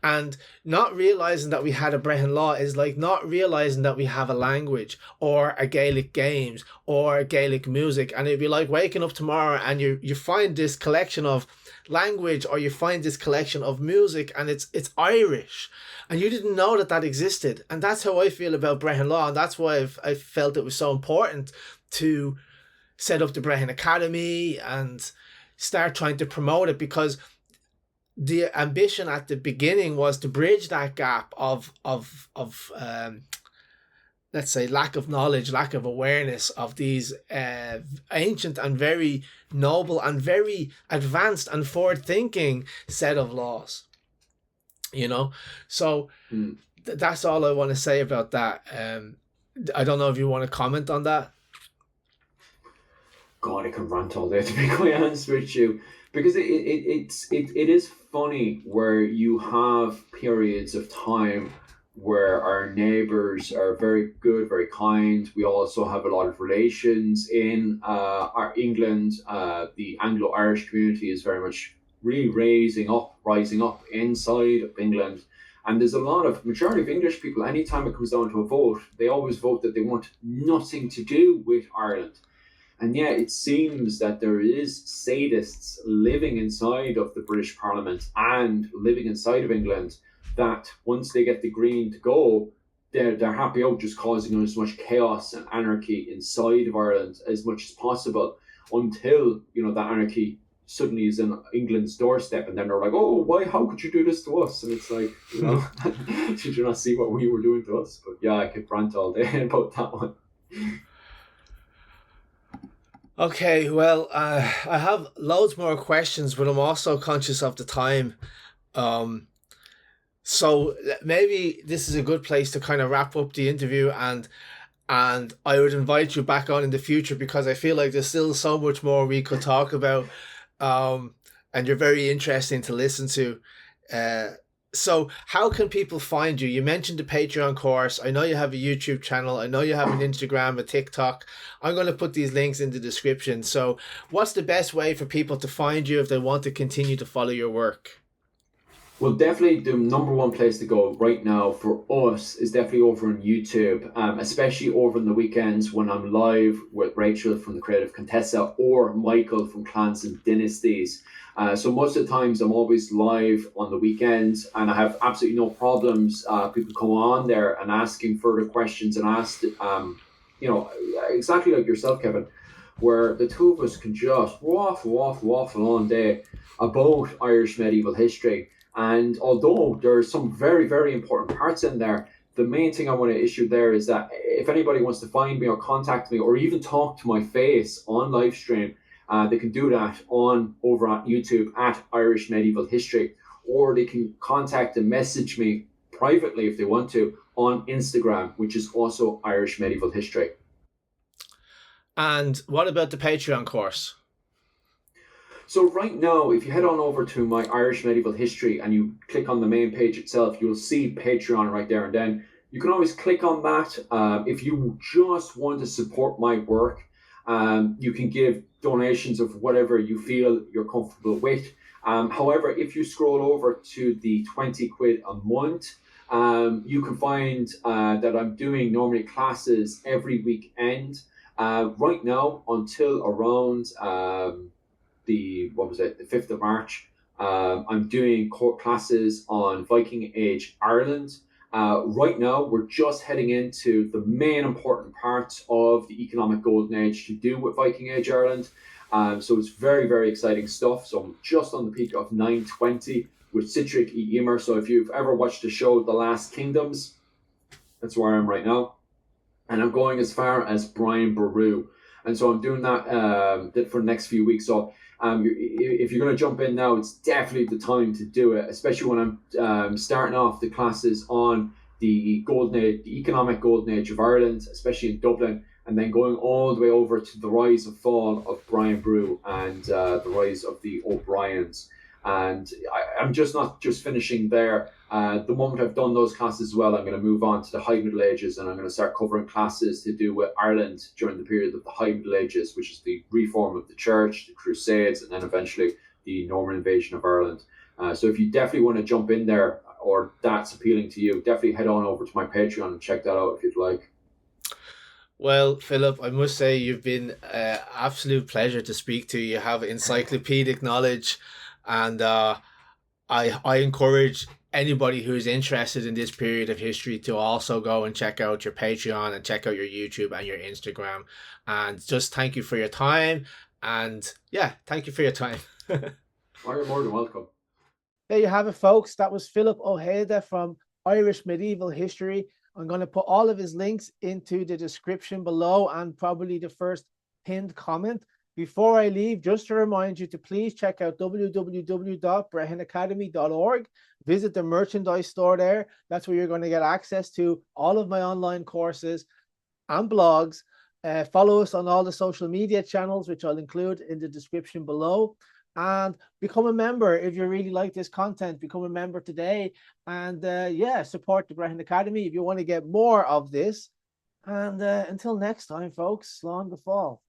And not realizing that we had a Brehon law is like not realizing that we have a language or a Gaelic games or Gaelic music. And it'd be like waking up tomorrow and you find this collection of language, or you find this collection of music, and it's Irish, and you didn't know that existed. And that's how I feel about Brehon law, and that's why I felt it was so important to set up the Brehon Academy and start trying to promote it, because the ambition at the beginning was to bridge that gap of let's say lack of knowledge, lack of awareness of these ancient and very noble and very advanced and forward-thinking set of laws, you know. So that's all I want to say about that. I don't know if you want to comment on that. God, I can rant all day, to be quite honest with you, because it is funny where you have periods of time where our neighbours are very good, very kind. We also have a lot of relations in our England. The Anglo-Irish community is very much really rising up inside of England. And there's a lot of majority of English people, anytime it comes down to a vote, they always vote that they want nothing to do with Ireland. And yet it seems that there is sadists living inside of the British Parliament and living inside of England that once they get the green to go, they're happy out just causing as much chaos and anarchy inside of Ireland as much as possible, until, you know, that anarchy suddenly is in England's doorstep, and then they're like, oh, why, how could you do this to us? And it's like, you know, did you not see what we were doing to us? But yeah, I could rant all day about that one. Okay, well, I have loads more questions, but I'm also conscious of the time. So maybe this is a good place to kind of wrap up the interview, and I would invite you back on in the future, because I feel like there's still so much more we could talk about, and you're very interesting to listen to. So how can people find you? You mentioned the Patreon course. I know you have a YouTube channel. I know you have an Instagram, a TikTok. I'm going to put these links in the description. So what's the best way for people to find you if they want to continue to follow your work? Well, definitely the number one place to go right now for us is definitely over on YouTube, especially over on the weekends when I'm live with Rachel from the Creative Contessa or Michael from Clans and Dynasties. So most of the times I'm always live on the weekends, and I have absolutely no problems. People come on there and asking further questions and ask, exactly like yourself, Kevin, where the two of us can just waffle all day about Irish medieval history. And although there are some very, very important parts in there, the main thing I want to issue there is that if anybody wants to find me or contact me or even talk to my face on live stream, they can do that over on YouTube at Irish Medieval History, or they can contact and message me privately if they want to on Instagram, which is also Irish Medieval History. And what about the Patreon course? So right now, if you head on over to my Irish medieval history and you click on the main page itself, you'll see Patreon right there. And then you can always click on that. If you just want to support my work, you can give donations of whatever you feel you're comfortable with. However, if you scroll over to the 20 quid a month, you can find that I'm doing normally classes every weekend. Right now, until around the 5th of March, I'm doing classes on Viking Age Ireland. Right now, we're just heading into the main important parts of the economic golden age to do with Viking Age Ireland. So it's very, very exciting stuff. So I'm just on the peak of 920 with 𝗁𝗵𝗶𝘀. So if you've ever watched the show The Last Kingdoms, that's where I am right now. And I'm going as far as 𝗰𝗵𝗶𝘀. And so I'm doing that for the next few weeks. So if you're going to jump in now, it's definitely the time to do it, especially when I'm starting off the classes on the golden age, the economic golden age of Ireland, especially in Dublin, and then going all the way over to the rise and fall of 𝗰𝗵𝗶𝘀 and the rise of the O'Briens. And I'm just not just finishing there. The moment I've done those classes as well, I'm going to move on to the High Middle Ages, and I'm going to start covering classes to do with Ireland during the period of the High Middle Ages, which is the reform of the church, the Crusades, and then eventually the Norman invasion of Ireland. So if you definitely want to jump in there, or that's appealing to you, definitely head on over to my Patreon and check that out if you'd like. Well, Philip, I must say you've been an absolute pleasure to speak to. You have encyclopedic knowledge, and I encourage anybody who is interested in this period of history to also go and check out your Patreon and check out your YouTube and your Instagram. And just thank you for your time. And yeah, thank you for your time. You're more than welcome. There you have it, folks. That was Philip Ó'hAodha from Irish Medieval History. I'm going to put all of his links into the description below and probably the first pinned comment. Before I leave, just to remind you to please check out www.brehonacademy.org. Visit the merchandise store there. That's where you're going to get access to all of my online courses and blogs. Follow us on all the social media channels, which I'll include in the description below. And become a member if you really like this content. Become a member today. And yeah, support the Brehon Academy if you want to get more of this. And until next time, folks, slán go fóill.